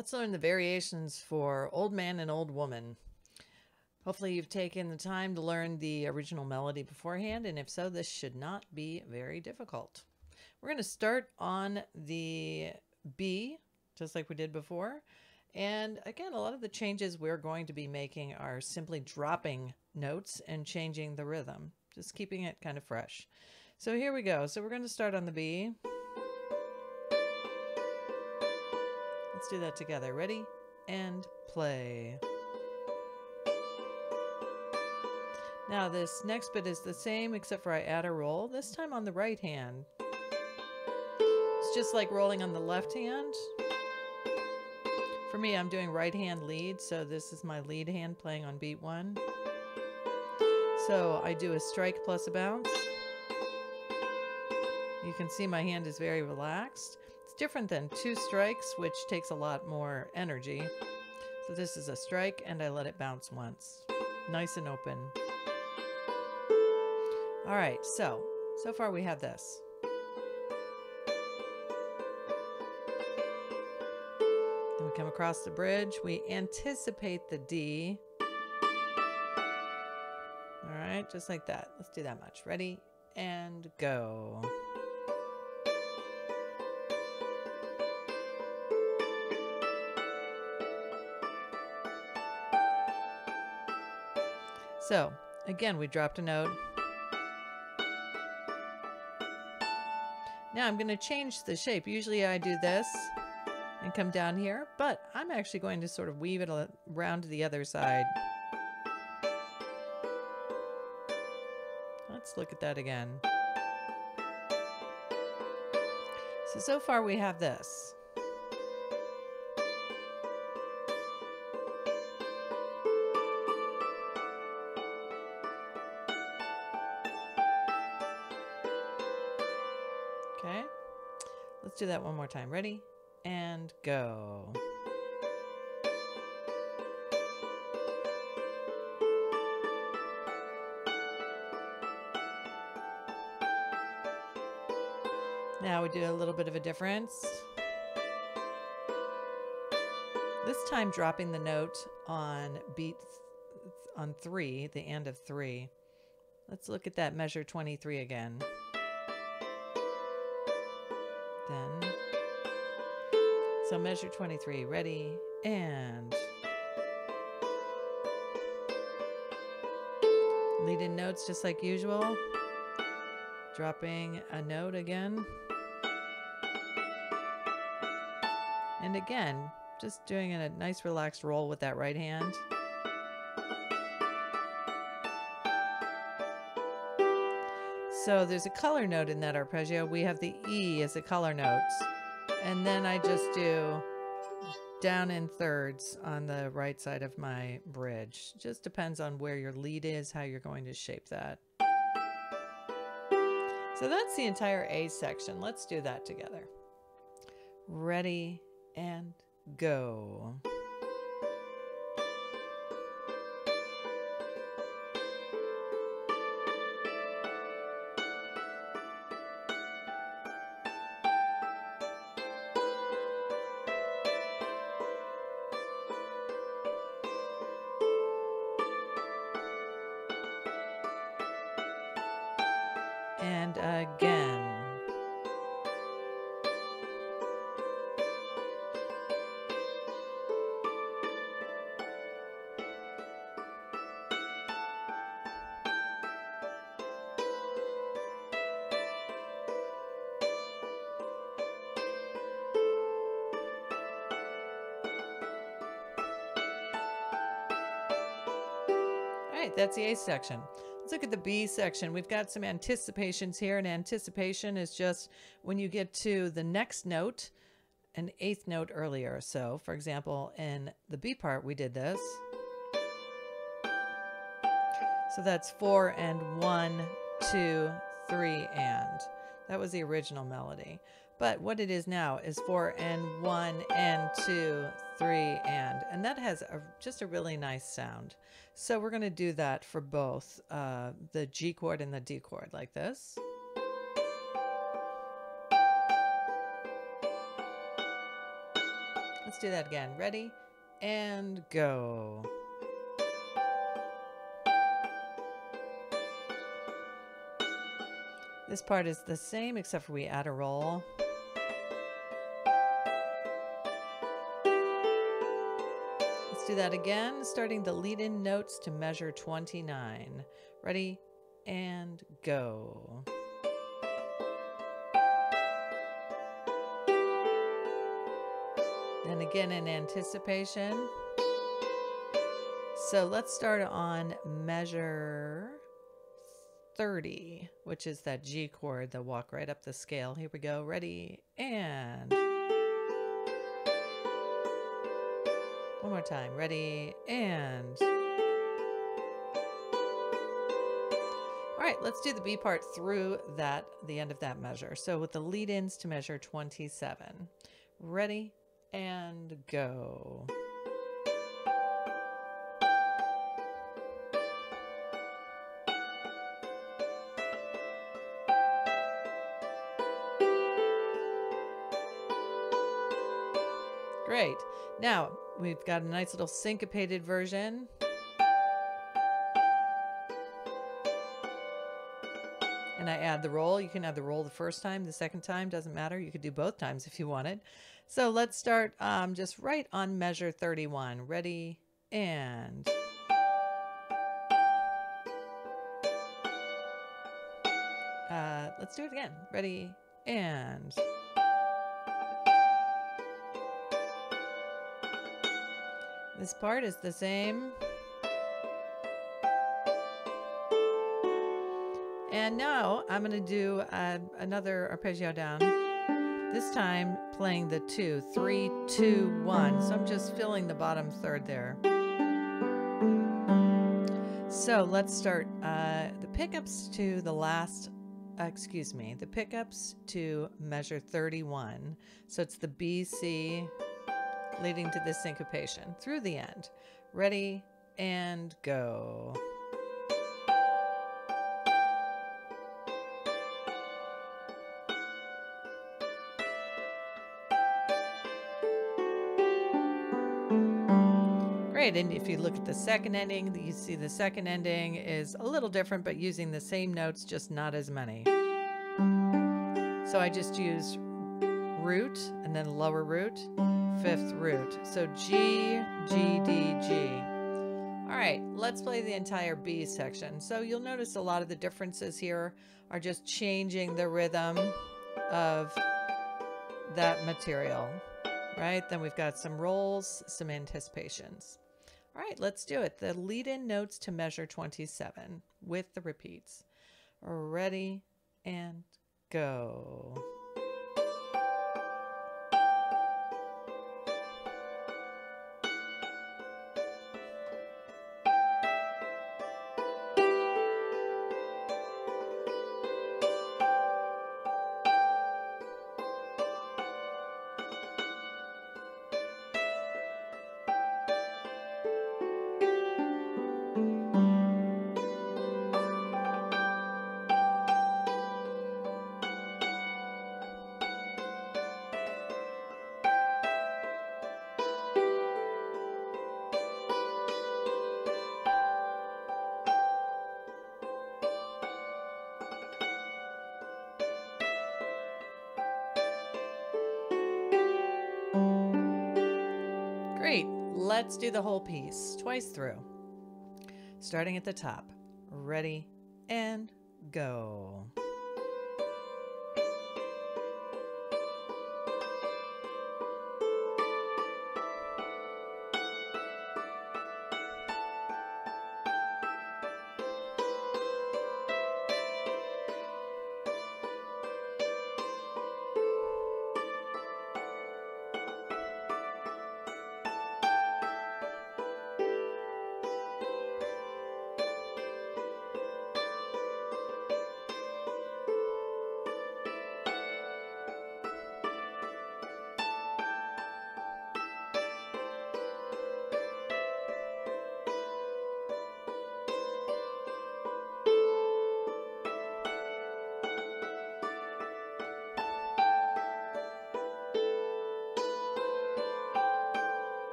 Let's learn the variations for Old Man and Old Woman. Hopefully you've taken the time to learn the original melody beforehand, and if so, this should not be very difficult. We're going to start on the B, just like we did before. And again, a lot of the changes we're going to be making are simply dropping notes and changing the rhythm, just keeping it kind of fresh. So here we go. So we're going to start on the B. Let's do that together. Ready? And play. Now this next bit is the same except for I add a roll, this time on the right hand. It's just like rolling on the left hand. For me, I'm doing right hand lead, so this is my lead hand playing on beat 1. So I do a strike plus a bounce. You can see my hand is very relaxed. It's different than 2 strikes, which takes a lot more energy. So this is a strike and I let it bounce once. Nice and open. All right, so far we have this. Then we come across the bridge. We anticipate the D. All right, just like that. Let's do that much. Ready? And go. So, again, we dropped a note. Now I'm going to change the shape. Usually I do this and come down here, but I'm actually going to sort of weave it around to the other side. Let's look at that again. So far we have this. Okay, let's do that one more time. Ready? And go. Now we do a little bit of a difference. This time dropping the note on beat on 3, the end of 3. Let's look at that measure 23 again. Then, so measure 23, ready, and lead in notes just like usual, dropping a note again, and again, just doing a nice relaxed roll with that right hand. So there's a color note in that arpeggio. We have the E as a color note. And then I just do down in thirds on the right side of my bridge. Just depends on where your lead is, how you're going to shape that. So that's the entire A section. Let's do that together. Ready and go. And again. All right, that's the A section. Let's look at the B section. We've got some anticipations here, and anticipation is just when you get to the next note, an 8th note earlier. So, for example, in the B part, we did this. So that's 4 and 1, 2, 3, and. That was the original melody. But what it is now is 4 and 1 and 2, 3, and that has just a really nice sound. So we're going to do that for both the G chord and the D chord, like this. Let's do that again. Ready and go. This part is the same except for we add a roll. Let's do that again, starting the lead-in notes to measure 29. Ready and go. And again in anticipation. So let's start on measure 30, which is that G chord, the walk right up the scale. Here we go. Ready and one more time. Ready and all right, let's do the B part through the end of that measure. So with the lead-ins to measure 27. Ready and go. Great. Now we've got a nice little syncopated version. And I add the roll. You can add the roll the first time, the second time, doesn't matter. You could do both times if you wanted. So let's start just right on measure 31. Ready and let's do it again. Ready and this part is the same. And now I'm going to do another arpeggio down. This time playing the 2, 3, 2, 1. So I'm just filling the bottom third there. So let's start the pickups to the last, the pickups to measure 31. So it's the B, C leading to this syncopation through the end. Ready and go. Great, and if you look at the second ending, you see the second ending is a little different, but using the same notes, just not as many. So I just used root and then lower root, fifth root. So G, G, D, G. All right, let's play the entire B section. So you'll notice a lot of the differences here are just changing the rhythm of that material, right? Then we've got some rolls, some anticipations. All right, let's do it. The lead-in notes to measure 27 with the repeats. Ready and go. Great, let's do the whole piece twice through. Starting at the top. Ready and go.